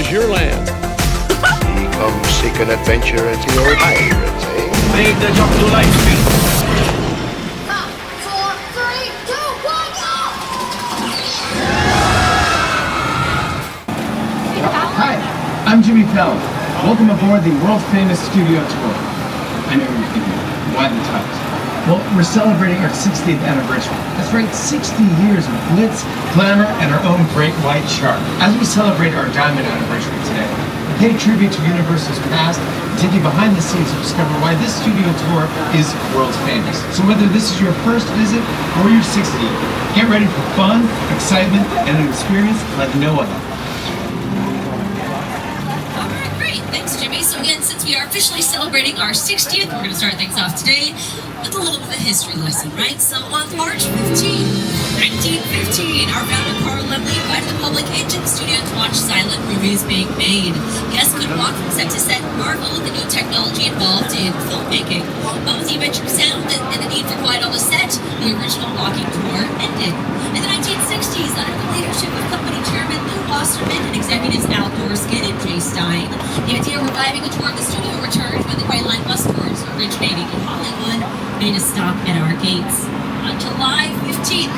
is your land. Come seek an adventure at the old pirates, eh? Make the jump to light speed. 5, 4, 3, 2, 1, go! Hi, I'm Jimmy Pell. Welcome aboard the world-famous studio tour. I know you're thinking, why the titles? Well, we're celebrating our 60th anniversary. That's right, 60 years of glitz, glamour, and our own great white shark. As we celebrate our diamond anniversary today, we pay tribute to Universal's past and take you behind the scenes to discover why this studio tour is world famous. So whether this is your first visit or your 60th, get ready for fun, excitement, and an experience like no other. Alright, great. Thanks, Jimmy. So again, since we are officially celebrating our 60th, we're going to start things off today with a little bit of a history lesson, right? So on March 15, 1915, our founder Carl Laemmle invited the public into the studio to watch silent movies being made. Guests could walk from set to set and marvel at the new technology involved in filmmaking. But with the invention of sound and the need for quiet on the set, the original walking tour ended. In the 1960s, under the leadership of company chairman Lou Wasserman and executives Al Gorskin and Jay Stein, the idea of reviving a tour of the studio returned when the Gray Line bus tours originating in Hollywood made a stop at our gates. On July 15,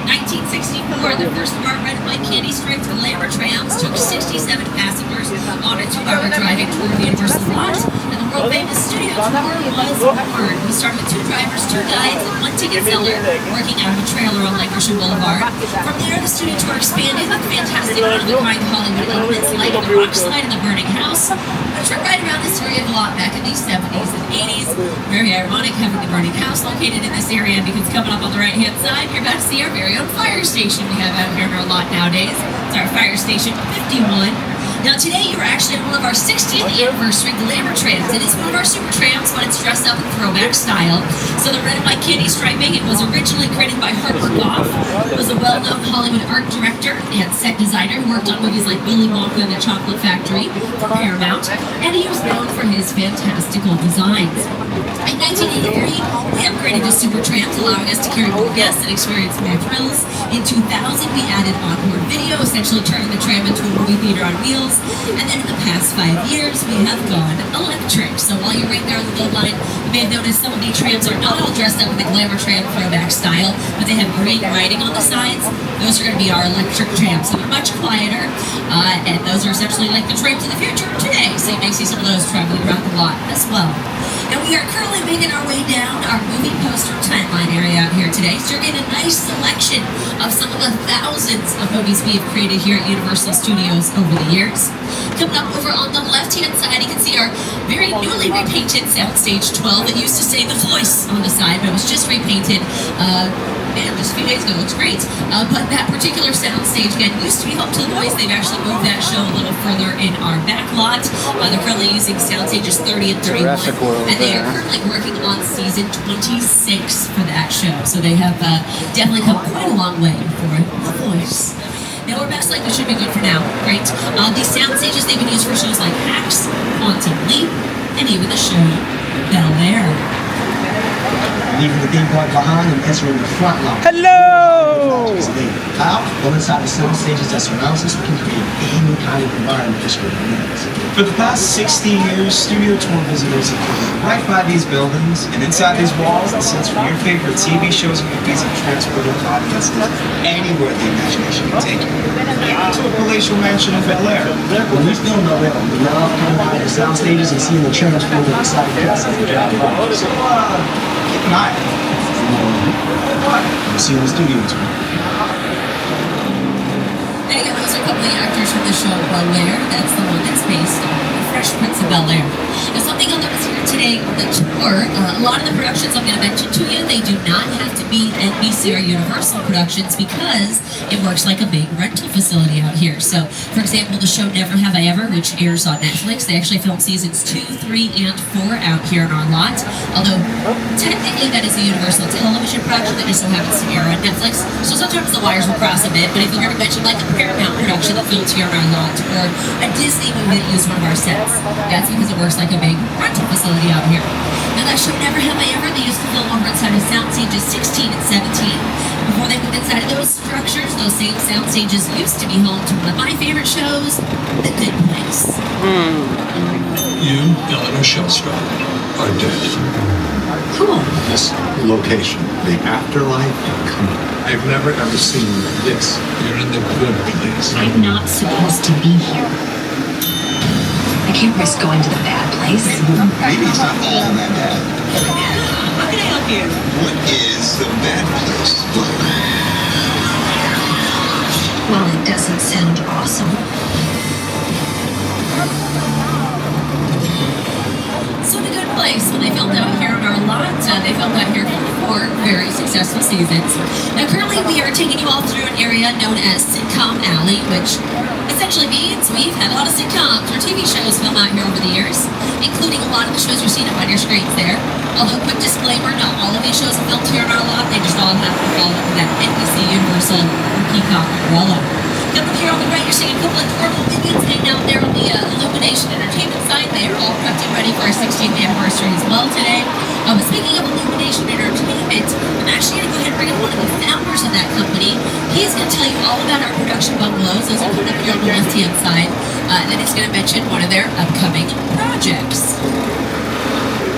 1964, the first of our red and white candy-striped Glamor trams took 67 passengers on a 2-hour driving tour of the Universal lot, and the world-famous studio tour was born. We started with 2 drivers, 2 guides, and 1 ticket seller working out of a trailer on Lake Ocean Boulevard. From there, the studio tour expanded with fantastic one-of-a-kind Hollywood elements like the rock slide and the burning house, which were right around this area of the lot back in the 70s and 80s. Very ironic having the burning house located in this area, because coming up on the right-hand side, you're about to see our very own fire station we have out here in our lot nowadays. It's our Fire Station 51. Now today you are actually on one of our 60th anniversary Glamor trams. It is one of our super trams, but it's dressed up in throwback style. So the red and white candy striping, it was originally created by Harper Goff, who was a well-known Hollywood art director and set designer who worked on movies like Willy Wonka and the Chocolate Factory for Paramount, and he was known for his fantastical designs. In 1983, we upgraded to super trams, allowing us to carry more guests and experience more thrills. In 2000, we added onboard video, essentially turning the tram into a movie theater on wheels. And then in the past 5 years, we have gone electric. So while you're right there on the load line, you may have noticed some of the trams are not all dressed up in the Glamor tram throwback style, but they have green writing on the sides. Those are going to be our electric trams. So they're much quieter, and those are essentially like the trams of the future today. So you may see some of those traveling around the lot as well. And we are currently making our way down our movie poster timeline area out here today. So you're getting a nice selection of some of the thousands of movies we have created here at Universal Studios over the years. Coming up over on the left-hand side, you can see our very newly repainted Soundstage 12. It used to say The Voice on the side, but it was just repainted just a few days ago. It looks great. But that particular soundstage, again, used to be home to The Voice. They've actually moved that show a little further in our backlot. They're currently using Soundstages 30 and 31. And they are currently working on season 26 for that show. So they have definitely come quite a long way for The Voice. Now we're best like we should be good for now, right? These soundstages, they've been used for shows like Hacks, Quantum Leap, and even the show Bel Air. Leaving the theme park behind and entering the front line. Hello! Out, go inside the sound stages that surrounds us, we can create any kind of environment this would need. For the past 60 years, studio tour visitors have come right by these buildings, and inside these walls, the sets from your favorite TV shows and movies have transported audiences anywhere the imagination can take you, even to a palatial mansion in Bel Air. When we film Bel Air, we love coming out of the sound stages and seeing the transform of exciting guests as they drive by. So, keep an eye. We'll see you in the studio tour. And again, those are a couple of actors from the show Bel Air. That's the one that's based on the Fresh Prince of Bel Air. Now, something you'll notice here today on the tour, a lot of the productions I'm going to mention to you, they do not have to be NBC or Universal productions because it works like a big rental facility out here. So, for example, the show Never Have I Ever, which airs on Netflix, they actually film seasons 2, 3, and 4 out here in our lot. Although, technically, that is a Universal television production that just so happens to air on Netflix. So sometimes the wires will cross a bit, but if you're going to mention like a Paramount production that filmed here in our lot, or a Disney movie that used one of our sets, that's because it works like a big rental facility out here. Now that show Never Have I Ever, they used to film over inside of Soundstages 16 and 17. Before they moved inside of those structures, those same Soundstages used to be home to one of my favorite shows, The Good Place. You, Eleanor Shellstrop, are dead. Cool. This location, the afterlife, come on. I've never ever seen this. You're in the good place. I'm not supposed to be here. I can't risk going to the bad place. Maybe it's not all that bad. How can I help you? What is the bad place? Well, it doesn't sound awesome. So the good place, when they filmed out here on our lot, they filmed out here for 4 very successful seasons. Now currently we are taking you all through an area known as Sitcom Alley, which essentially means we've had a lot of sitcoms or TV shows filmed out here over the years, including a lot of the shows you're seeing up on your screens there. Although, quick disclaimer, not all of these shows are filmed here on our lot, they just all have to fall under that NBC, Universal, or Peacock umbrella. Up here on the right, you're seeing a couple of adorable minions, and down there on the Illumination Entertainment side, they are all prepped and ready for our 16th anniversary as well today. But speaking of Illumination Entertainment, I'm actually going to go ahead and bring in one of the founders of that company. He's going to tell you all about our production bungalows. Those are coming up here on the left-hand side. And then he's going to mention one of their upcoming projects.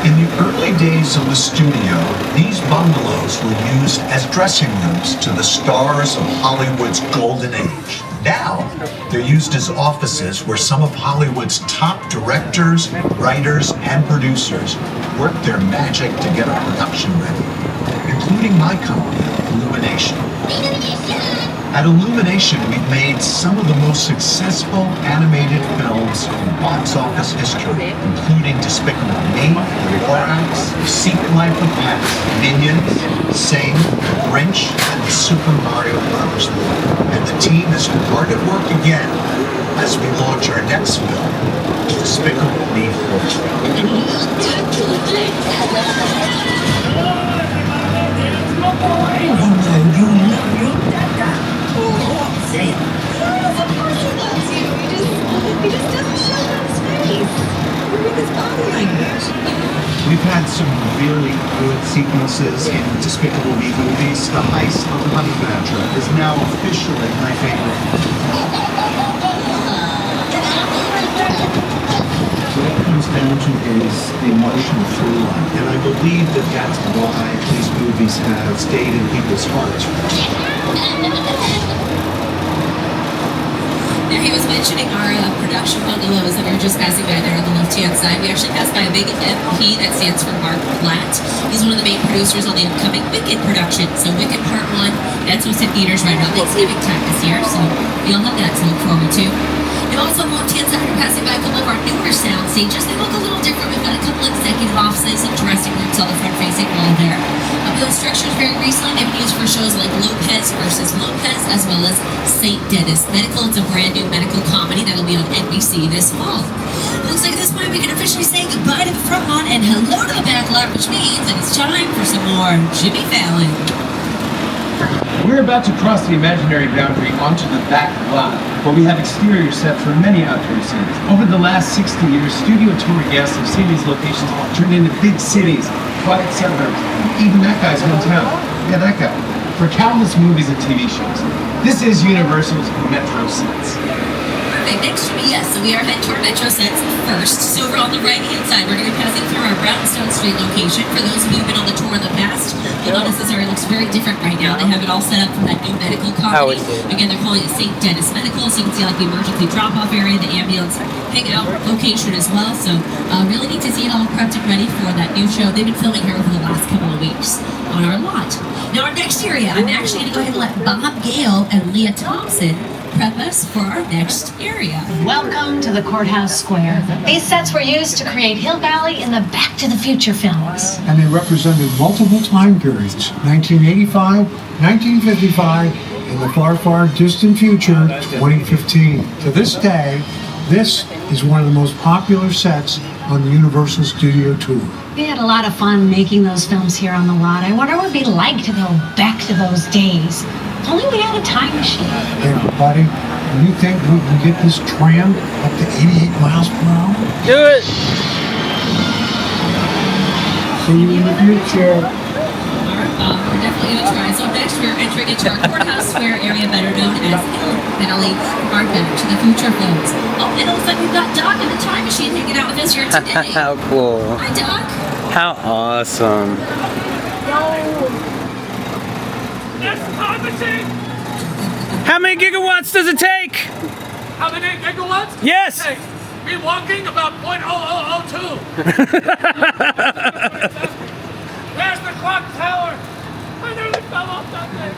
In the early days of the studio, these bungalows were used as dressing rooms to the stars of Hollywood's golden age. Now, they're used as offices where some of Hollywood's top directors, writers, and producers work their magic to get a production ready, including my company, Illumination. At Illumination, we've made some of the most successful animated films in box office history, including Despicable Me, The Lorax, The Secret Life of Pets, Minions, Sing, Grinch, and the Super Mario Bros. And the team is hard at work again as we launch our next film, Despicable Me 4. Say it. Of course he loves you. He just doesn't show it on his face. Or with his body language. We've had some really good sequences in Despicable Me movies. The heist of the Honey Badger is now officially my favorite. What it comes down to is the emotional through line, and I believe that that's why these movies have stayed in people's hearts. There he was mentioning our production bungalows that we were just passing by there on the left-hand side. We actually passed by a big MP that stands for Mark Platt. He's one of the main producers on the upcoming Wicked production. So Wicked Part 1, that's what's in theaters right now. Thanksgiving time this year, so we all have that to look forward to. And also on the left-hand side, we're passing by a couple of our newer sound stages. They look a little different. We've got a couple executive offices and dressing rooms on the front-facing wall there. Those structures very recently they've been used for shows like Lopez versus Lopez, as well as St. Dennis Medical. It's a brand new medical comedy that'll be on NBC this fall. Looks like at this point we can officially say goodbye to the front lawn and hello to the backlot, which means that it's time for some more Jimmy Fallon. We're about to cross the imaginary boundary onto the back lot, where we have exterior sets for many outdoor scenes. Over the last 60 years, studio tour guests have seen these locations turned into big cities, quiet suburbs, even that guy's hometown. Yeah, that guy. For countless movies and TV shows. This is Universal's Metro Sets. Perfect. Next to me, yes. So we are heading to our Metro Sets first. So over on the right-hand side, we're going to be passing through our Brownstone Street location. For those of you who've been on the tour in the past, you'll notice this area looks very different right now. They have it all set up for that new medical comedy. Again, they're calling it St. Dennis Medical, so you can see like the emergency drop-off area, the ambulance hangout location as well. So really neat to see it all prepped and ready for that new show. They've been filming here over the last couple of weeks on our lot. Now, our next area, I'm actually going to go ahead and let Bob Gale and Leah Thompson prep us for our next area. Welcome to the Courthouse Square. These sets were used to create Hill Valley in the Back to the Future films. And they represented multiple time periods, 1985, 1955, and the far, far distant future, 2015. To this day, this is one of the most popular sets on the Universal Studio Tour. We had a lot of fun making those films here on the lot. I wonder what it'd be like to go back to those days. If only we had a time machine. Hey, buddy, do you think we can get this tram up to 88 miles per hour? Do it! See you in the future. We're definitely going to try. So next we're entering into our Courthouse Square area, better known as Hill Valley, from our Back to the Future films. Oh, and it looks like we've got Doc in the us here today. How cool. Hi, Doc. How awesome. How many gigawatts does it take? How many gigawatts? Yes. Hey, me walking about 0.0002. Where's the clock tower? I nearly fell off that thing.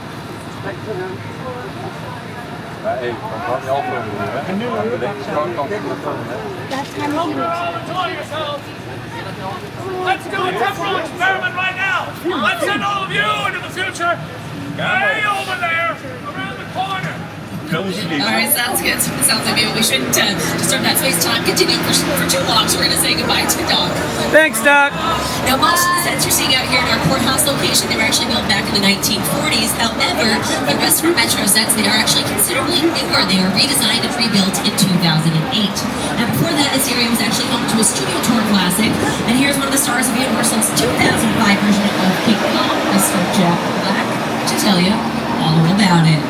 Enjoy yourselves. Let's do a temporal experiment right now. Let's send all of you into the future. Way over there, around the corner. Alright, sounds good. Sounds like maybe we shouldn't disturb that space time continuing for too long, so we're going to say goodbye to the Doc. Thanks, Doc. Now, most of the sets you're seeing out here in our courthouse location, they were actually built back in the 1940s. However, the rest of our metro sets, they are actually considerably newer. They were redesigned and rebuilt in 2008. Now, before that, this area was actually home to a studio tour classic. And here's one of the stars of Universal's 2005 version of King Kong, Mr. Jack Black, to tell you all about it.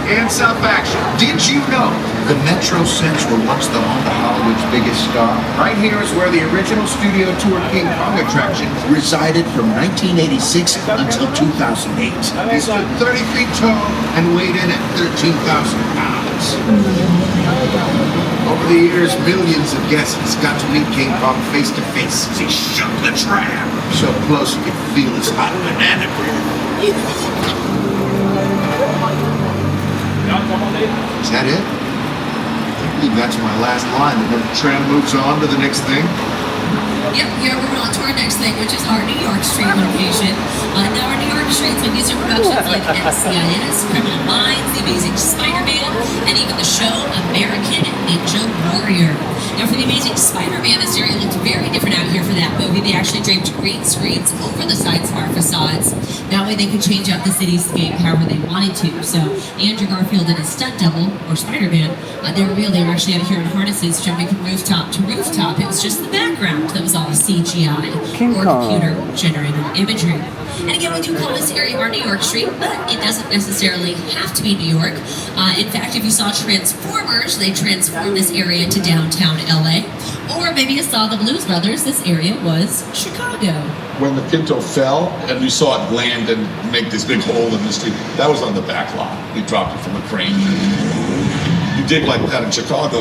And some action. Did you know the Metro sets were once the home of Hollywood's biggest star? Right here is where the original studio tour King Kong attraction resided from 1986 until 2008. He stood 30 feet tall and weighed in at 13,000 pounds. Over the years, millions of guests got to meet King Kong face to face as he shook the tram. So close you could feel his hot banana breath. Is that it? I believe that's my last line, and then the tram moves on to the next thing. Yep, here we're on to our next thing, which is our New York Street location. Now our New York Street's been used in productions like NCIS, Criminal Minds, The Amazing Spider-Man, and even the show American Ninja Warrior. Now for The Amazing Spider-Man, this area looked very different out here for that movie. They actually draped green screens over the sides of our facades. That way they could change up the cityscape however they wanted to. So Andrew Garfield and his stunt double, or Spider-Man, they were real. They were actually out here in harnesses jumping from rooftop to rooftop. It was just the background that was all CGI or computer-generated imagery. And again, we do call this area our New York Street, but it doesn't necessarily have to be New York. In fact, if you saw Transformers, they transformed this area into downtown LA. Or maybe you saw the Blues Brothers, this area was Chicago. When the Pinto fell and we saw it land and make this big hole in the street, that was on the Backlot. We dropped it from a crane. You dig like that in Chicago,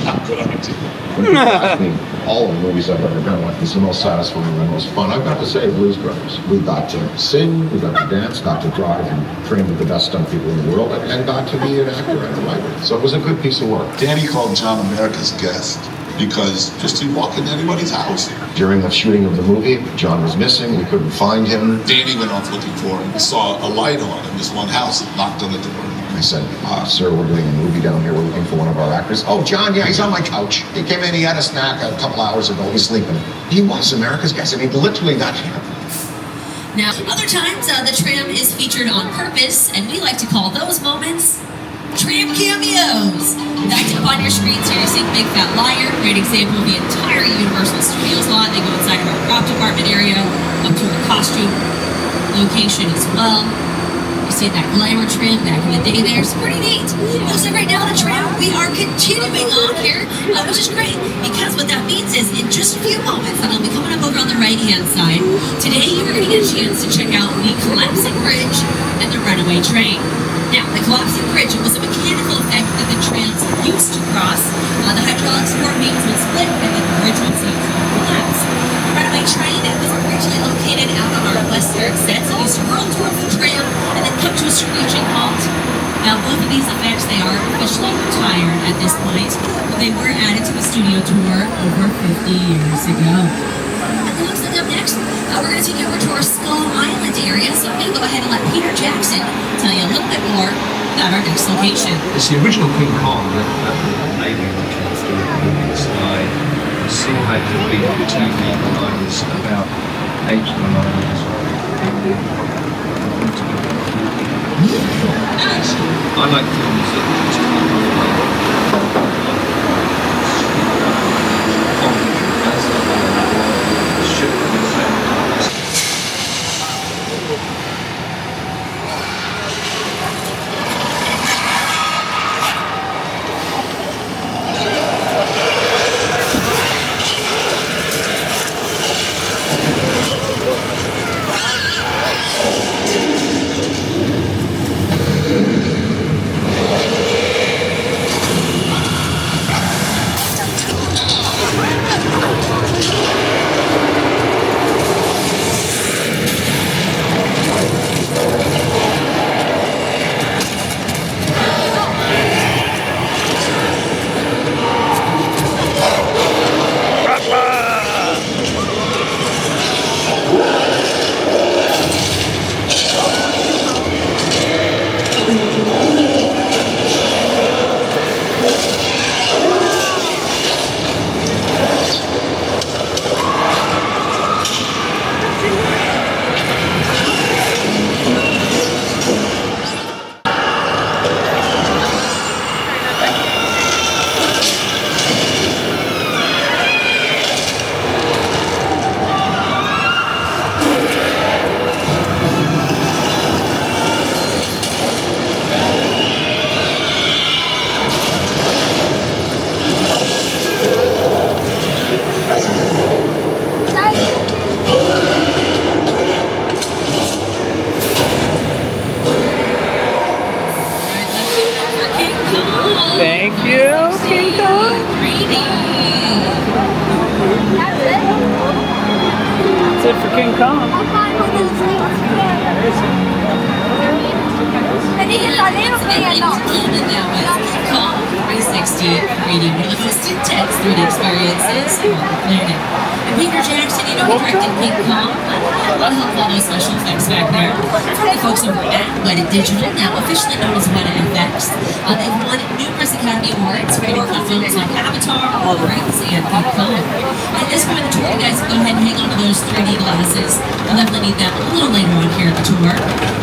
I'm good on it too. When people ask me, all of the movies I've ever done, what is the most satisfying and the most fun, I've got to say Blues Brothers. We got to sing, we got to dance, got to drive and train with the best stunt people in the world, and got to be an actor and a writer. So it was a good piece of work. Danny called John America's Guest because just to walk in anybody's house. During the shooting of the movie, John was missing, we couldn't find him. Danny went off looking for him. We saw a light on in this one house and knocked on the door. I said, sir, we're doing a movie down here. We're looking for one of our actors. Oh, John, yeah, he's on my couch. He came in, he had a snack a couple hours ago. He's sleeping. He was America's Guest, and he literally got here. Now, other times, the tram is featured on purpose, and we like to call those moments tram cameos. Back up on your screens here, you're seeing Big Fat Liar, great example of the entire Universal Studios lot. They go inside of our prop department area, up to our costume location as well. You see that Glamor Tram back in the day there. It's pretty neat. Also, right now, the tram, we are continuing on here, which is great, because what that means is in just a few moments, and I'll be coming up over on the right-hand side, today you are going to get a chance to check out the collapsing bridge and the runaway train. Now, the collapsing bridge, it was a mechanical effect that the trams used to cross. The hydraulic support beams would split, and then the bridge would seem to collapse. The runaway train, it was originally located out on our western sets. It used to roll towards the tram and then come to a screeching halt. Now, both of these effects, they are officially retired at this point, but they were added to the studio tour over 50 years ago. And it looks like up next, we're going to take you over to our Skull Island area, so I'm going to go ahead and let Peter Jackson tell you a little bit more about our next location. It's the original King Kong that alien came through the sky. I saw how it could be on TV when I was about 8 or 9 years old. I like films that just That's it for King Kong. King Kong 360 3D, one of the most intense 3D experiences on the planet. And Peter Jackson, you know, he directed King Kong. A lot of help with all those special effects back there. From the folks over at Wedded Digital, now officially known as Wedded FX. They've won numerous Academy Awards for work on films like Avatar, All the Rings, and King Kong. At this point in the tour, you guys can go ahead and hang on to those 3D glasses. You'll definitely need them a little later on here at the tour.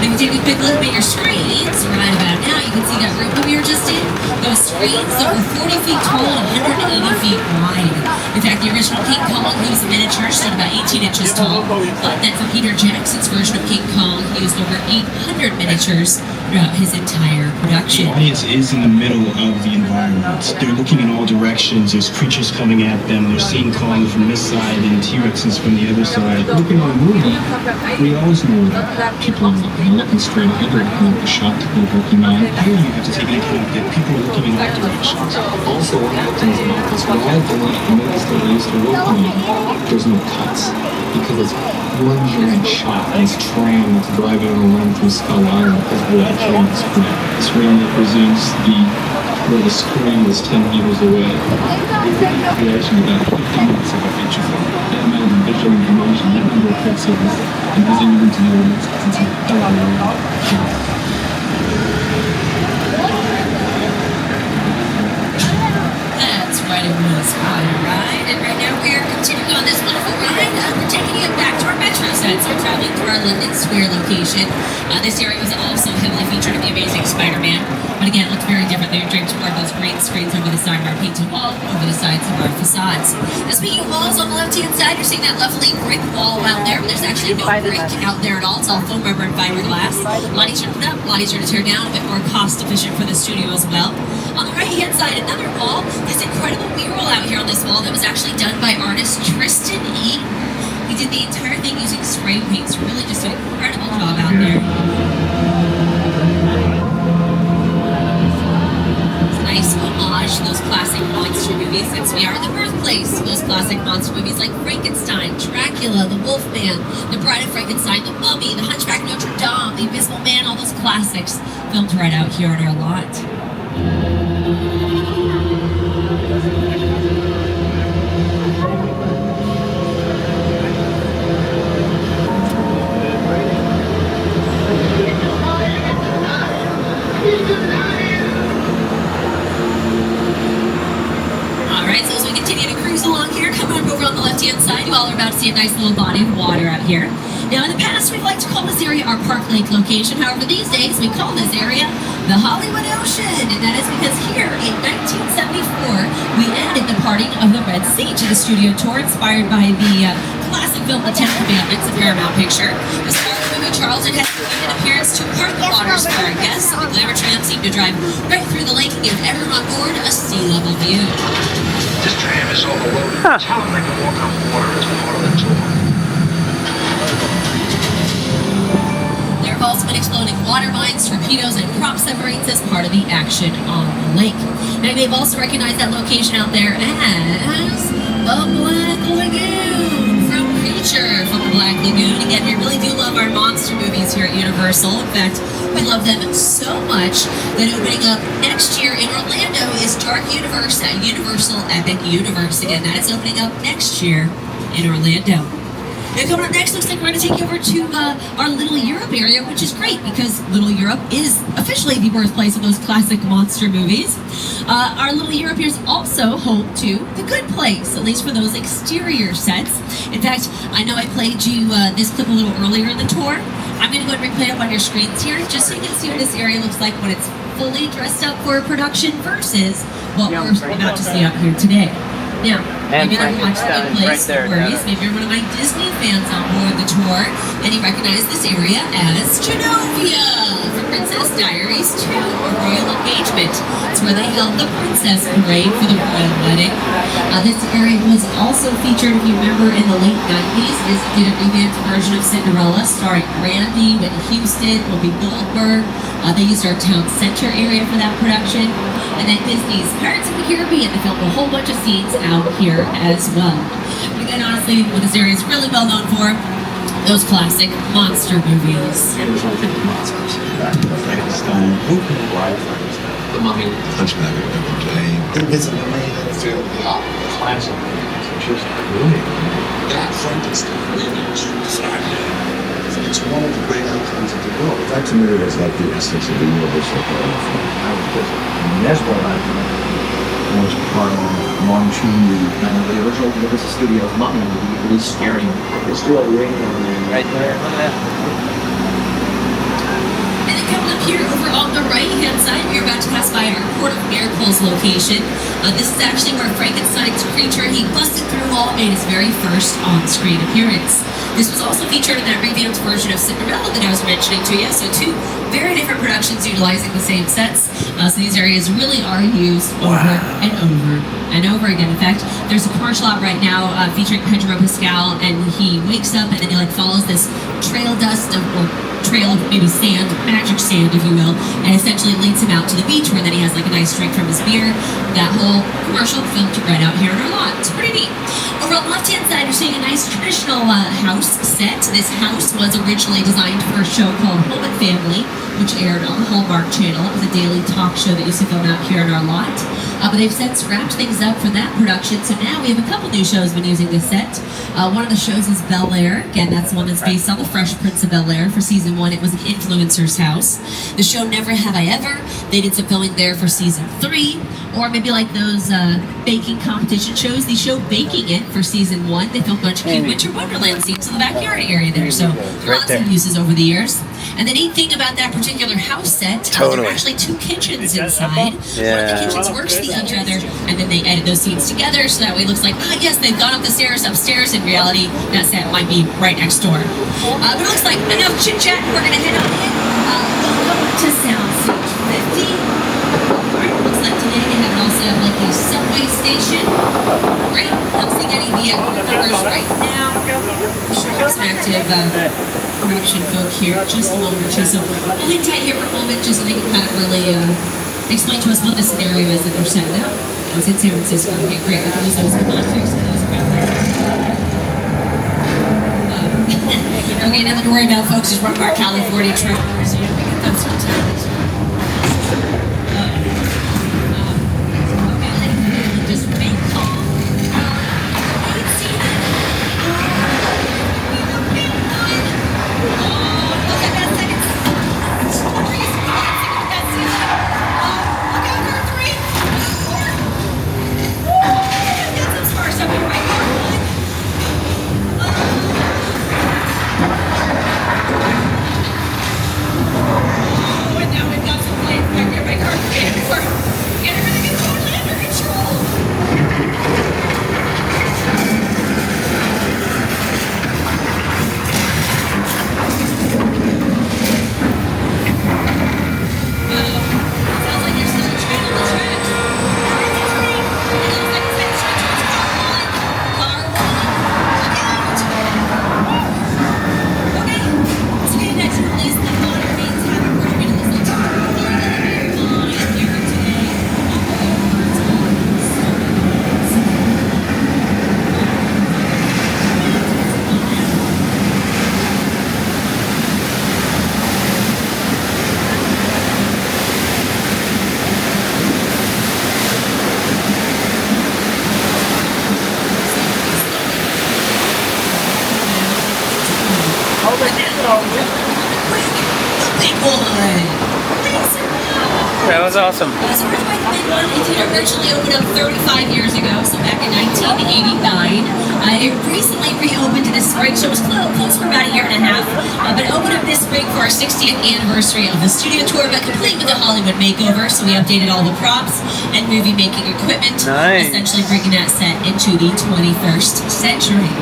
If you take a quick look at your screens right about now, you can see that room that we were just in. Those screens that were 40 feet tall and 180 feet wide. In fact, the original King Kong, he was a miniature, stood about 18 inches tall. But then for Peter Jackson's version of King Kong, he used over 800 miniatures throughout his entire production. The audience is in the middle of the environment. They're looking in all directions. There's creatures coming at them. They're seeing Kong from this side and T-Rexes from the other side. Looking at a movie, we always know that people are looking straight ahead or looking at the shot that they're working on. Here you have to take into account that people are looking in all directions. Also, what happens is with all the movies that we used to work on, there's no cuts because it's one giant shot and it's trains driving around through Skull Island because where the train is from. This really represents where the screen was 10 meters away. The creation of about 50 minutes of a feature film. That amount of visual information, that number of pixels, and doesn't even to know it's a hell of a lot. That's right, it was quite a ride. And right now we are continuing on this wonderful ride. We're taking it back to our metro sets. We're traveling through our London Square location. This area was also heavily featured in The Amazing Spider-Man. But again, it looked very different. They were draped toward those green screens over the side of our painted wall, over the sides of our facades. Now, speaking of walls, on the left-hand side, you're seeing that lovely brick wall out there. But there's actually no brick out there at all. It's all foam rubber and fiberglass. A lot easier to put up, a lot easier to tear down, a bit more cost-efficient for the studio as well. On the right-hand side, another wall. This incredible mural out here on this wall that was actually done by artist Tristan Eaton. He did the entire thing using spray paints. Really just an incredible job out there. It's a nice homage to those classic monster movies, since we are the birthplace of those classic monster movies like Frankenstein, Dracula, The Wolfman, The Bride of Frankenstein, The Mummy, The Hunchback of Notre Dame, The Invisible Man, all those classics filmed right out here on our lot. Alright, so as we continue to cruise along here, come on over on the left-hand side, you all are about to see a nice little body of water out here. Now, in the past, we've liked to call this area our Park Lake location. However, these days, we call this area the Hollywood Ocean. And that is because here in 1974, we added the parting of the Red Sea to the studio tour, inspired by the classic film The Ten Commandments, a Paramount picture. As part of the movie, Charlton had made an appearance to part the waters for our guests. The Glamor Tram seemed to drive right through the lake and give everyone on board a sea-level view. This tram is overloaded. Tell them they can walk on water as part of the tour. There have also been exploding water mines, torpedoes, and prop submarines as part of the action on the lake. Now, you may have also recognized that location out there as the Black Lagoon from Creature from the Black Lagoon. Again, we really do love our monster movies here at Universal. In fact, we love them so much that opening up next year in Orlando is Dark Universe at Universal Epic Universe. Again, that is opening up next year in Orlando. Now, coming up next, looks like we're going to take you over to our Little Europe area, which is great because Little Europe is officially the birthplace of those classic monster movies. Our Little Europe here is also home to The Good Place, at least for those exterior sets. In fact, I know I played you this clip a little earlier in the tour. I'm going to go ahead and replay it up on your screens here, just so you can see what this area looks like when it's fully dressed up for a production versus what we're about to see out here today. Now, maybe you've watched The Good Place, no worries. Maybe you're one of my Disney fans on board the tour, and you recognize this area as Genovia from Princess Diaries 2, or Royal Engagement. It's where they held the princess parade for the royal wedding. This area was also featured, if you remember, in the late 90s. Disney did a revamped version of Cinderella, starring Brandy, Whitney Houston, Whoopi Goldberg. They used our town center area for that production. And then Disney's Pirates of the Caribbean. They filmed a whole bunch of scenes out here as well. But again, honestly, what this area is really well known for, those classic monster movies. The Mummy, Hunchback of Notre Dame. It's amazing. Classic. Just really. That Frankenstein. It's one of the great icons of the world. That to me is like the essence of the universal horror film. I was just mesmerized was part of the original Universal Studios Mummy movie. It was scary. There's still a ring on there. Right there. Look at that. And then coming up here over on the right-hand side, we're about to pass by our Court of Miracles location. This is actually where Frankenstein's creature, he busted through wall, made his very first on-screen appearance. This was also featured in that revamped version of Cinderella that I was mentioning to you. So two very different productions utilizing the same sets. So these areas really are used over and over and over again. In fact, there's a commercial out right now featuring Pedro Pascal, and he wakes up and then he like follows this trail dust of, or trail of maybe sand, magic sand if you will, and essentially leads him out to the beach where then he has like a nice drink from his beer. That whole commercial filmed right out here in our lot. It's pretty neat. Over on the left-hand side, you're seeing a nice traditional house set. This house was originally designed for a show called Home and Family, which aired on the Hallmark Channel. It was a daily talk show that used to film out here in our lot. But they've since wrapped things up for that production, so now we have a couple new shows been using this set. One of the shows is Bel Air. Again, that's the one that's based on the Fresh Prince of Bel Air. For season 1, it was an influencer's house. The show Never Have I Ever, they did some filming there for season 3. Or maybe like those baking competition shows, the show Baking It for season 1. They filmed a bunch of cute Winter Wonderland scenes in the backyard area there. So lots of uses over the years. And the neat thing about that particular house set, there are actually 2 kitchens inside. One of the kitchens works the other, and then they edit those scenes together so that way it looks like, oh yes, they've gone up the stairs upstairs. In reality, that set might be right next door. But it looks like enough chit chat. We're going to head on in. Welcome to Soundstage 50. Looks like today they have also have like a subway station. Great. I'm seeing any vehicle numbers right now. Some active production folk here, just a moment or two. So we'll hang tight here for a moment just so they can kind of really explain to us what the scenario is that they're setting up. I was in San Francisco. Okay, great. We can use those in context. Okay, nothing to worry about, folks. Just run our California truckers. You know, we get those sometimes. Just remain calm. That was awesome. So it did originally open up 35 years ago, so back in 1989. It recently reopened this spring, so it was closed for about a year and a half. But it opened up this spring for our 60th anniversary of the studio tour, but complete with a Hollywood makeover. So we updated all the props and movie making equipment, essentially bringing that set into the 21st century.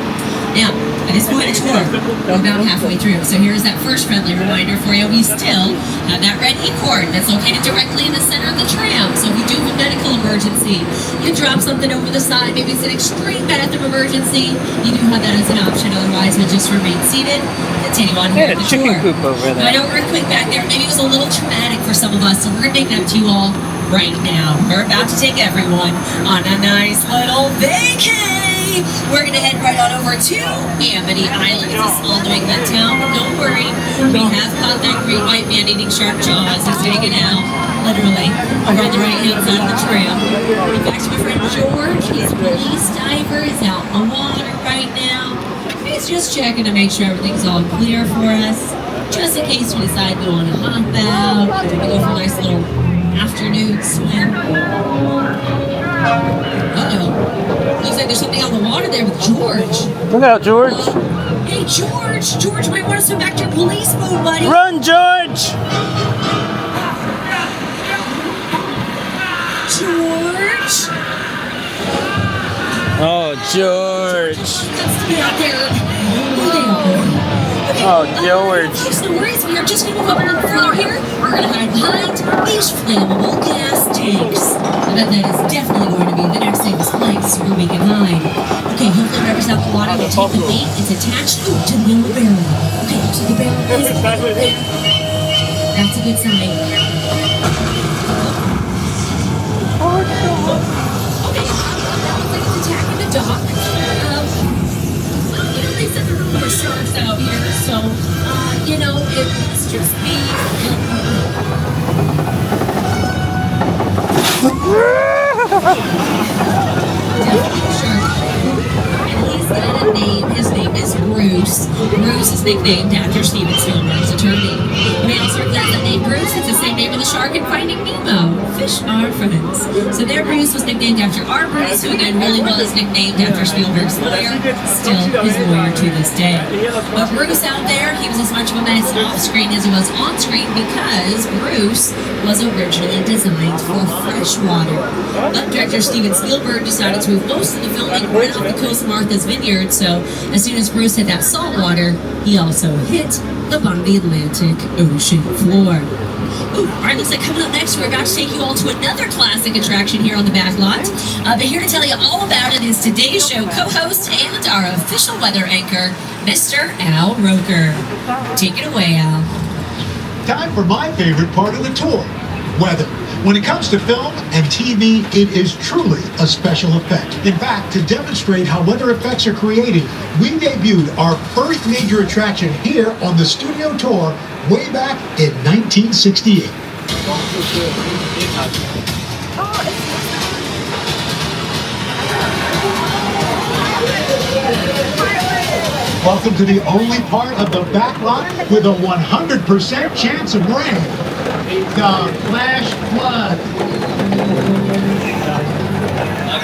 Now, at this point in the tour, we're about halfway through. So here's that first friendly reminder for you. We still have that red E-cord that's located directly in the center of the tram. So if you do have a medical emergency, you drop something over the side, maybe it's an extreme bathroom emergency, you do have that as an option. Otherwise, we'll just remain seated, continue on here at the tour. Chicken coop over there. I know real quick back there, maybe it was a little traumatic for some of us, so we're going to make that to you all Right now, we're about to take everyone on a nice little vacay. We're gonna head right on over to Amity Island. It's a small New England town, but don't worry. We have caught that great white man eating shark jaws. He's hanging out, literally, over on the right-hand side of the trail. In fact, my friend George, he's a police diver, is out in the water right now. He's just checking to make sure everything's all clear for us, just in case we decide we want to hop out, we go for a nice little afternoon swim. Uh-oh. Looks like there's something on the water there with George. Look out, George. Hey, George! George might want to swim back to your police mode, buddy. Run, George! George! Oh, George. Let's be out there. Who they are. Oh, George. No worries, we are just going to move up a little further here. We're going to hide behind these flammable gas tanks. I bet that is definitely going to be the next safest place where we can hide. Okay, hopefully whoever's out the water will take the bait. It's attached to the yellow barrel. Okay, so the barrel is over there. That's a good sign. Okay, looks like it's attacking the dock. They said there were more sharks out here, so, it must just be... His name is Bruce. Bruce is nicknamed after Steven Spielberg's attorney. We also recognize that name Bruce. It's the same name of the shark in Finding Nemo. Fish are friends. So their Bruce was nicknamed after our Bruce, who then really was nicknamed after Spielberg's lawyer. Still his lawyer to this day. But Bruce out there, he was as much of a menace off screen as he was on screen because Bruce was originally designed for fresh water. But director Steven Spielberg decided to move most of the filming right off the coast of Martha's Vineyard, so as soon as Bruce hit that salt water, he also hit upon the Atlantic Ocean floor. Ooh, all right, looks like coming up next, we're about to take you all to another classic attraction here on the Backlot. But here to tell you all about it is today's show co-host and our official weather anchor, Mr. Al Roker. Take it away, Al. Time for my favorite part of the tour, weather. When it comes to film and TV, it is truly a special effect. In fact, to demonstrate how weather effects are created, we debuted our first major attraction here on the studio tour way back in 1968. Welcome to the only part of the Backlot with a 100% chance of rain. The flash flood.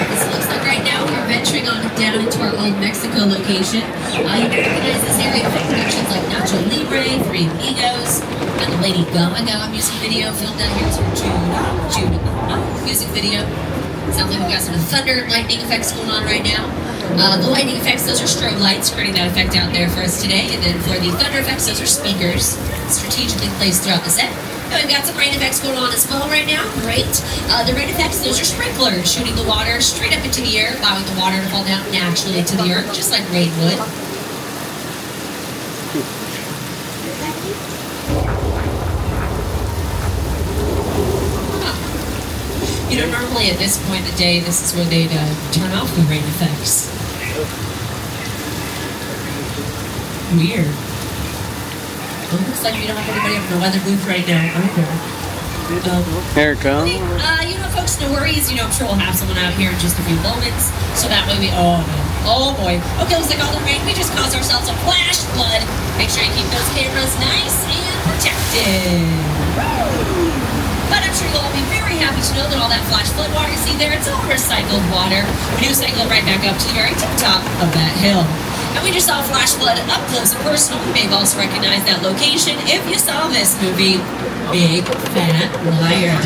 This looks like right now we're venturing on down into our old Mexico location. You can recognize this area from productions like Nacho Libre, Three Amigos, and the Lady Gaga music video filmed down here. Jude music video. Sounds like we've got some thunder and lightning effects going on right now. The lightning effects, those are strobe lights, creating that effect out there for us today. And then for the thunder effects, those are speakers strategically placed throughout the set. And we've got some rain effects going on as well right now. Great. The rain effects, those are sprinklers, shooting the water straight up into the air, allowing the water to fall down naturally into the earth, just like rain would. Normally at this point in the day, this is where they'd turn off the rain effects. Weird. It looks like we don't have anybody up in the weather booth right now either. Here it comes. Folks, no worries. I'm sure we'll have someone out here in just a few moments. So that way oh boy. Okay, looks like all the rain, we just caused ourselves a flash flood. Make sure you keep those cameras nice and protected. But I'm sure you'll all be very happy to know that all that flash flood water you see there, it's all recycled water. We do cycle it right back up to the very top of that hill. And we just saw flash flood up close and personal. You may have also recognized that location if you saw this movie, Big Fat Liar.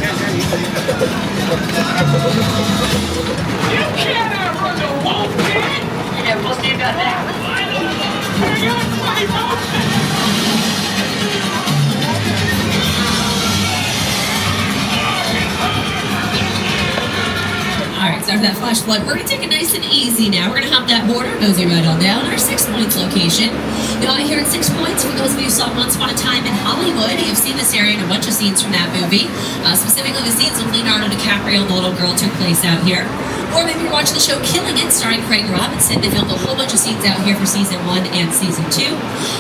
You can't outrun the wolf, kid! You never supposed to have done that. Alright, so So after that flash flood, we're going to take it nice and easy now. We're going to hop that border, nosy right on down, our 6 Points location. You know, here at 6 Points, for those of you who saw Once Upon a Time in Hollywood, you've seen this area in a bunch of scenes from that movie. Specifically, the scenes with Leonardo DiCaprio and the little girl took place out here. Or maybe you're watching the show Killing It, starring Craig Robinson. They filmed a whole bunch of scenes out here for season 1 and season 2.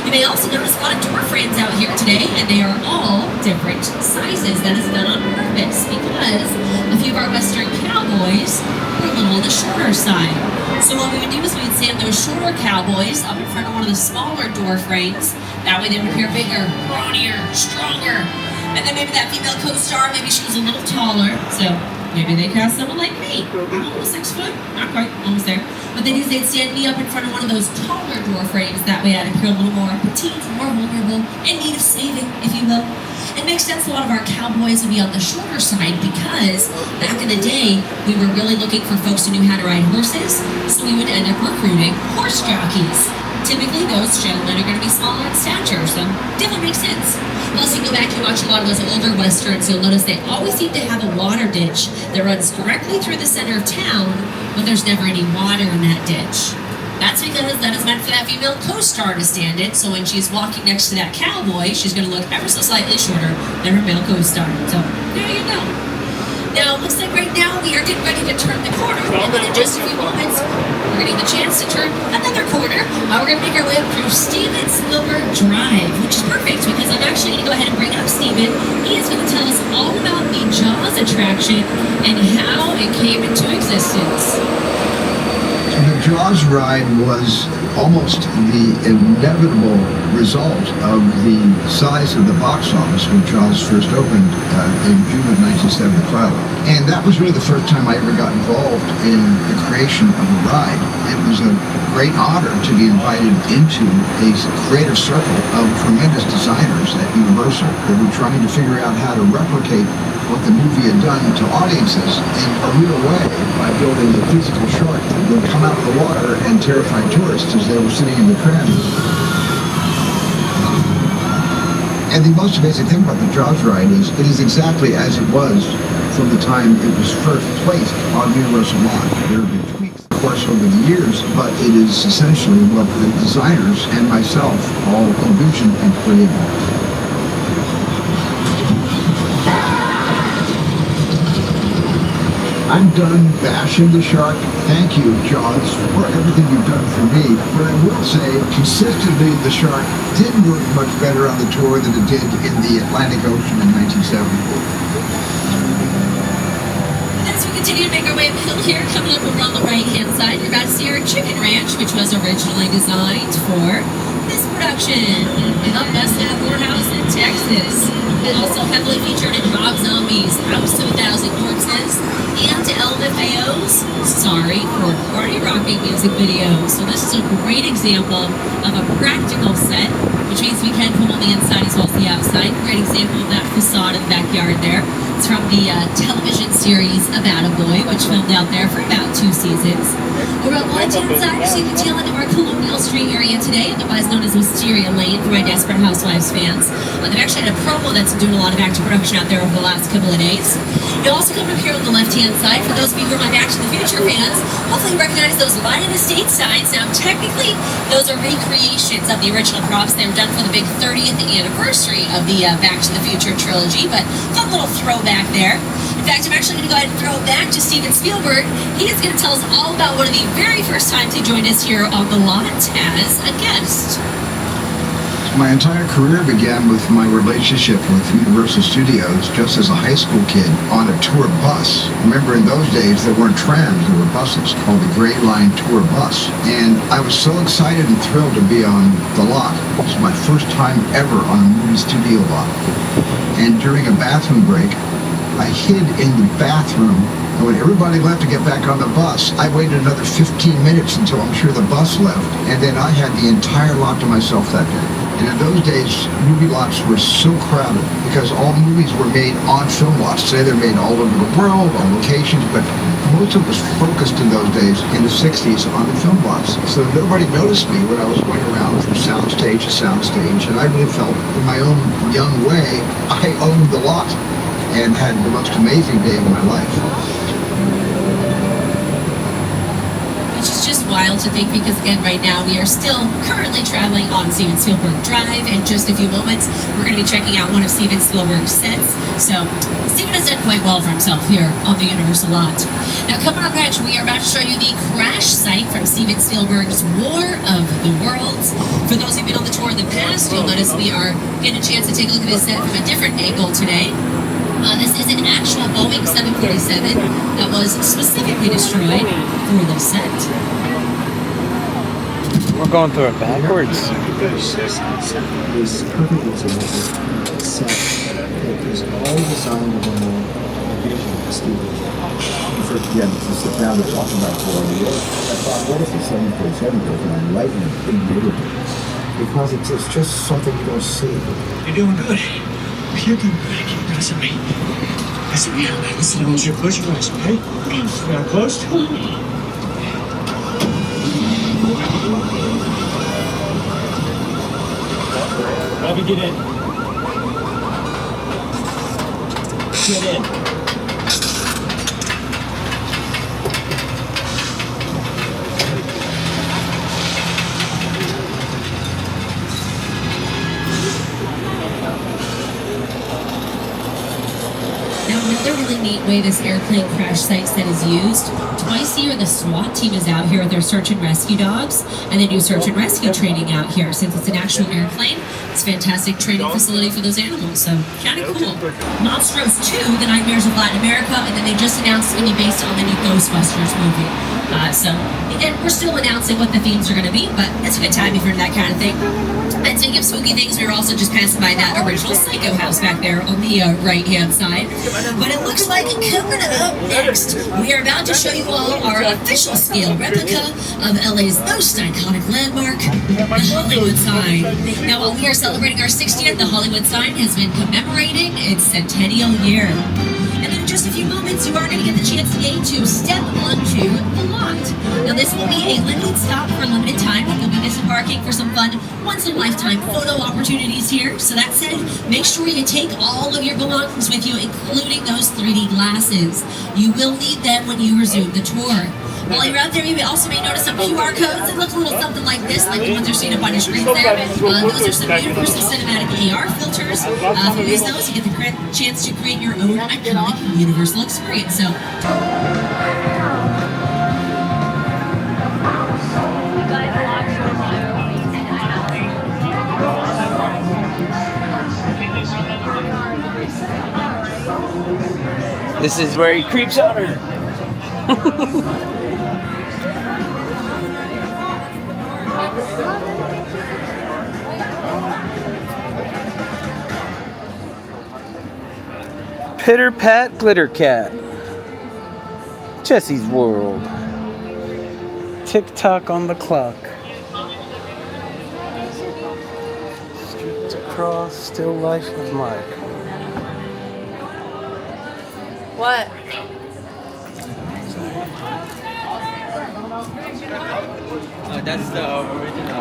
You may also notice a lot of door frames out here today, and they are all different sizes. That is done on purpose because a few of our Western cowboys were a little on the shorter side. So what we would do is we would stand those shorter cowboys up in front of one of the smaller door frames. That way they would appear bigger, brawnier, stronger. And then maybe that female co-star, maybe she was a little taller, so maybe they cast someone like me. I'm almost 6 foot, not quite, almost there. But they'd stand me up in front of one of those taller door frames. That way I'd appear a little more petite, more vulnerable, in need of saving, if you will. It makes sense a lot of our cowboys would be on the shorter side because back in the day, we were really looking for folks who knew how to ride horses, so we would end up recruiting horse jockeys. Typically, those gentlemen are going to be smaller in stature, so definitely makes sense. Plus, you go back and watch a lot of those older westerns, you'll notice they always seem to have a water ditch that runs directly through the center of town, but there's never any water in that ditch. That's because that is meant for that female co-star to stand in, so when she's walking next to that cowboy, she's going to look ever so slightly shorter than her male co-star. So, there you go. Now, it looks like right now we are getting ready to turn the corner, and then in just a few moments, we're getting the chance to turn another corner. We're going to make our way up through Steven Spielberg Drive, which is perfect because I'm actually going to go ahead and bring up Steven. He is going to tell us all about the Jaws attraction and how it came into existence. The Jaws ride was almost the inevitable result of the size of the box office when Jaws first opened in June of 1975. And that was really the first time I ever got involved in the creation of a ride. It was a great honor to be invited into a creative circle of tremendous designers at Universal that were trying to figure out how to replicate what the movie had done to audiences in a real way by building a physical shark that would come out of the water and terrify tourists as they were sitting in the tram. And the most amazing thing about the Jaws ride is it is exactly as it was from the time it was first placed on Universal Lot. There have been tweaks, of course, over the years, but it is essentially what the designers and myself all envisioned and created. I'm done bashing the shark. Thank you, Jaws, for everything you've done for me. But I will say, consistently, the shark did work much better on the tour than it did in the Atlantic Ocean in 1970. As we continue to make our way uphill here, coming up over on the right-hand side, you're about to see our chicken ranch, which was originally designed for this production of Disneyland Courthouse in Texas. It also heavily featured in Rob Zombie's House of a Thousand Corpses and LMFAO's Sorry for Party Rocking music video. So this is a great example of a practical set, which means we can film on the inside as well as the outside. Great example of that facade in the backyard there. It's from the television series About a Boy, which filmed out there for about 2 seasons. Over on the left-hand side, you see the tail end of our Colonial Street area today, otherwise known as Wisteria Lane for my Desperate Housewives fans. They've actually had a promo that's doing a lot of active production out there over the last couple of days. You'll also come up here on the left-hand side. For those of you who are my Back to the Future fans, hopefully you recognize those Light of the State signs. Now, technically, those are recreations of the original props. They were done for the big 30th anniversary of the Back to the Future trilogy, but fun little throwback there. In fact, I'm actually going to go ahead and throw it back to Steven Spielberg. He is going to tell us all about one of the very first times he joined us here on the lot as a guest. My entire career began with my relationship with Universal Studios just as a high school kid on a tour bus. Remember, in those days, there weren't trams, there were buses called the Gray Line Tour Bus. And I was so excited and thrilled to be on the lot. It was my first time ever on a movie studio lot. And during a bathroom break, I hid in the bathroom, and when everybody left to get back on the bus, I waited another 15 minutes until I'm sure the bus left, and then I had the entire lot to myself that day. And in those days, movie lots were so crowded because all movies were made on film lots. Today they're made all over the world, on locations, but most of it was focused in those days, in the 60s, on the film lots. So nobody noticed me when I was going around from soundstage to soundstage, and I really felt, in my own young way, I owned the lot and had the most amazing day of my life. worthwhile to think because, again, right now we are still currently traveling on Steven Spielberg Drive. In just a few moments, we're going to be checking out one of Steven Spielberg's sets. So Steven has done quite well for himself here on the Universal lot. Now, coming up next, we are about to show you the crash site from Steven Spielberg's War of the Worlds. For those of you who've been on the tour in the past, you'll notice we are getting a chance to take a look at this set from a different angle today. This is an actual Boeing 747 that was specifically destroyed for this set. We're going through it backwards. This perfectly symmetric set that is all designed around a vision of Steven. Again, to sit down and talk about Colonial, I thought, what if the 747 goes around right in a big neighborhood? Because it's just something you don't see. You're doing good. You're doing good. Keep your eyes on me. Listen, listen, I want you to close your eyes, okay? Now closed. Bobby, get in. Get in. Way this airplane crash site set is used. Twice a year, the SWAT team is out here with their search and rescue dogs, and they do search and rescue training out here. Since it's an actual airplane, it's a fantastic training facility for those animals, so kind of cool. Monstros 2, The Nightmares of Latin America, and then they just announced it's going to be based on the new Ghostbusters movie. So, again, we're still announcing what the themes are going to be, but it's a good time if you're into that kind of thing. And speaking of spooky things, we were also just passing by that original Psycho house back there on the right-hand side. But it looks like coming up next, we are about to show you all our official scale replica of LA's most iconic landmark, the Hollywood sign. Now, while we are celebrating our 60th, the Hollywood sign has been commemorating its centennial year. And then in just a few moments, you are going to get the chance today to step onto the lot. Now, this will be a limited stop for a limited time. You'll be disembarking for some fun, once-in-a-lifetime photo opportunities here. So that said, make sure you take all of your belongings with you, including those 3D glasses. You will need them when you resume the tour. While you're out there, you also may notice some QR codes that look a little something like this, like the ones you're seeing up on your screen there. Those are some Universal Cinematic AR filters. If you use those, you get the chance to create your own iconic Universal experience. So. This is where he creeps on her. Pitter Pat Glitter Cat. Jesse's World. Tick tock on the clock. Streets across, still life of Mike. What? Oh, that's the original.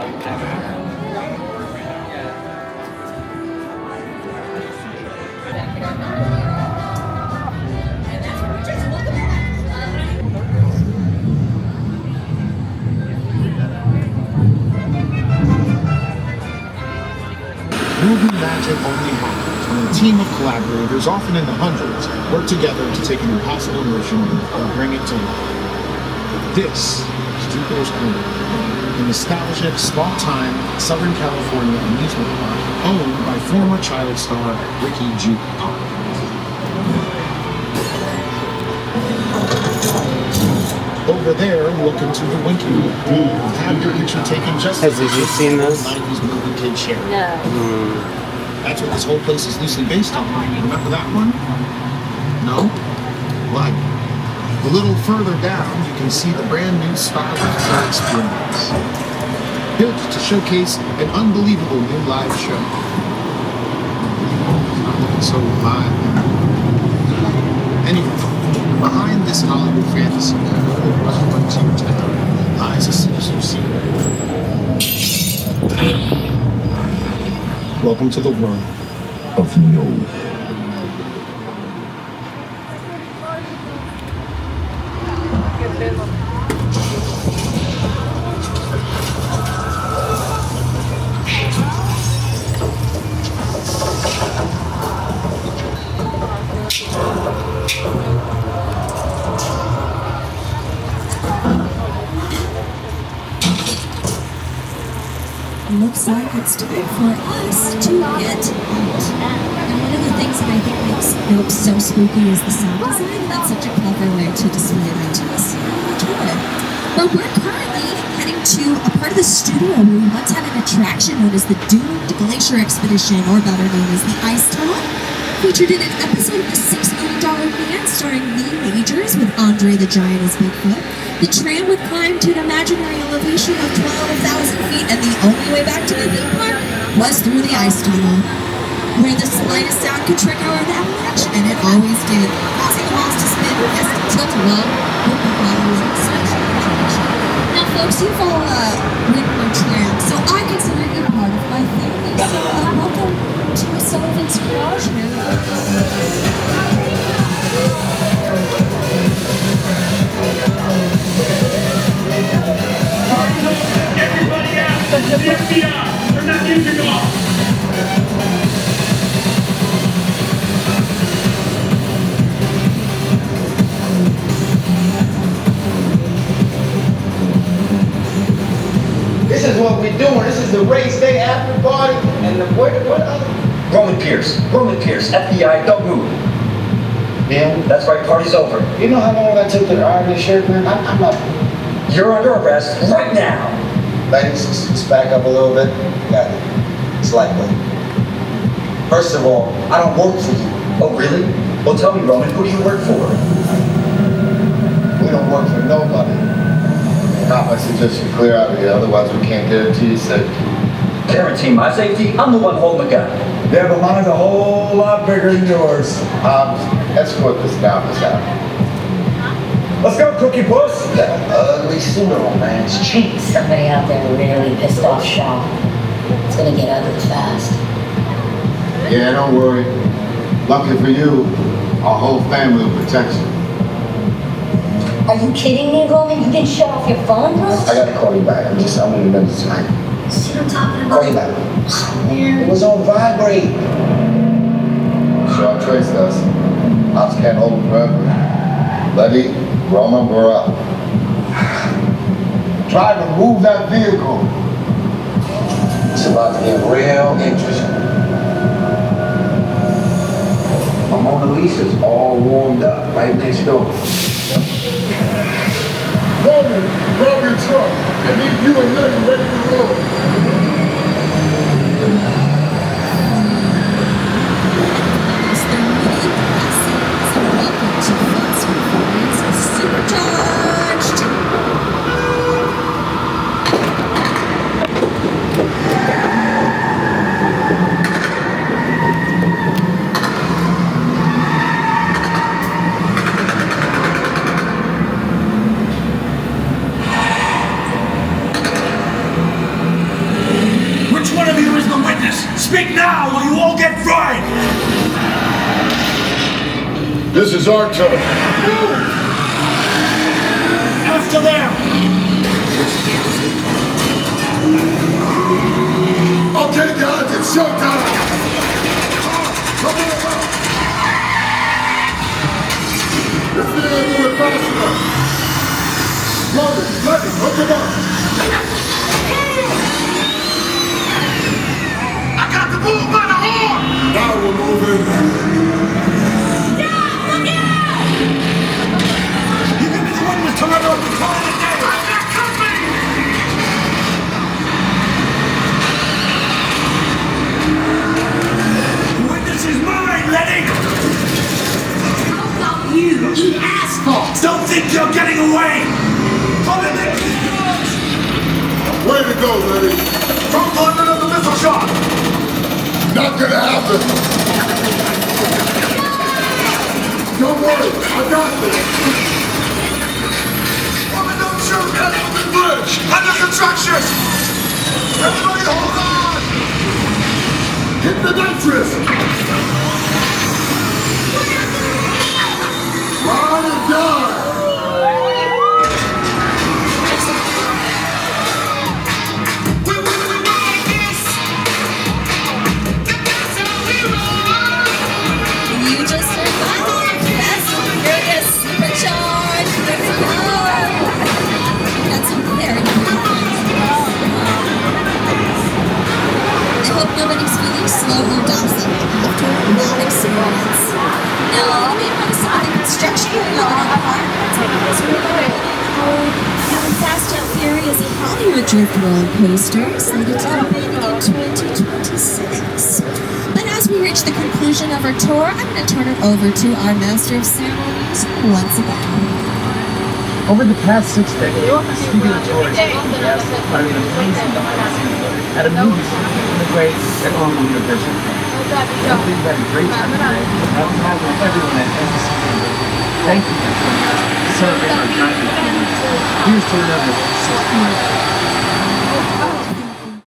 Movie magic only happens when a team of collaborators, often in the hundreds, work together to take an impossible notion and bring it to life. This is Jupiter's Corner, a nostalgic, small-time Southern California amusement park owned by former child star Ricky G. Pop. Over there, look into the Winky Room. Have your picture taken just Has you seen this? 90s movie kid share. No. That's what this whole place is loosely based on. Remember that one? No? Why? A little further down, you can see the brand new Star experience. Built to showcase an unbelievable new live show. Not looking so live. Anyway, behind this Hollywood fantasy world, welcome to your town, lies a sinister secret. Welcome to the world of no. looks like it's time for us to get out. Now, one of the things that I think makes Nope so spooky is the sound design. That's such a clever way to display it into a tour. But we're currently heading to a part of the studio where we once had an attraction known as the Doomed Glacier Expedition, or better known as the Ice Tunnel. Featured in an episode of The $6 Million Man starring Lee Majors with Andre the Giant as Bigfoot. The tram would climb to an imaginary elevation of 12,000 feet, and the only way back to the theme park was through the ice tunnel, where the slightest sound could trigger an avalanche, and it always did, causing the walls to spin, yes, tilt a lot with the Hollywood special attraction. Now, folks, you've all ridden my tram, so I consider you part of my family. So, welcome to a Sullivan's Garage here. Everybody out! The FBI! Turn that music off! This is what we're doing. This is the race day after party. And what other? Roman Pierce, FBI, don't move. Yeah? That's right, party's over. You know how long I took to iron this shirt, man? I'm not. You're under arrest right now. Ladies, just back up a little bit. Got it. Slightly. First of all, I don't work for you. Oh, really? Well, tell me, Roman, who do you work for? We don't work for nobody. Cop, I suggest you clear out of here, otherwise we can't guarantee your safety. Guarantee my safety? I'm the one holding the gun. Yeah, but mine's a whole lot bigger than yours. Escort this down this alley. Let's go, Cookie Puss! That ugly Suno, man. It's cheap. Somebody out there really pissed off Shaw. It's gonna get ugly fast. Yeah, don't worry. Luckily for you, our whole family will protect you. Are you kidding me, Roman? You didn't shut off your phone, bro? I gotta call you back. I'm gonna remember tonight. See what I'm talking about? Call you back. It was on vibrate. Shaw traced us. Ops can't hold him forever. Letty, Roman, we're up. Try to move that vehicle. It's about to get real interesting. My Mona Lisa's all warmed up right next door. Roman, grab your truck. I need you and Letty ready to roll. Speak now, or you all get fried! This is our turn. After them! Okay, guys, it's showtime! Come on! Let's get into it fast enough! Logan, let me hook him up! Move by the horn! Now we're moving. Yeah, look out! You're gonna be the one with Toronto at the call of the day. I'm not company! The witness is mine, Letty! How about you eat asphalt? Don't think you're getting away! Come in there, George! Way to go, Letty. Don't go under another missile shot! Not gonna happen. Don't worry, I got this. Woman, don't shoot! Get on the bridge! Under construction! Everybody hold on! Hit the nitrous! Ride and die! You just survived! Fast and Furious Supercharged! Let's go! That's some very cool things. Fast and Furious Hollywood Drift roller coaster slated to open in 2026. But as we reach the conclusion of our tour, I'm going to turn it over to our master of ceremonies once again. Over the past 6 decades, studio tours guests are an amazing behind-the-scenes look at a movie set in the great Colonial Universal film. Hopefully you've had a great time today. On behalf of everyone at NBC, thank you for joining us to celebrate our time with you. Here's to another 60 years.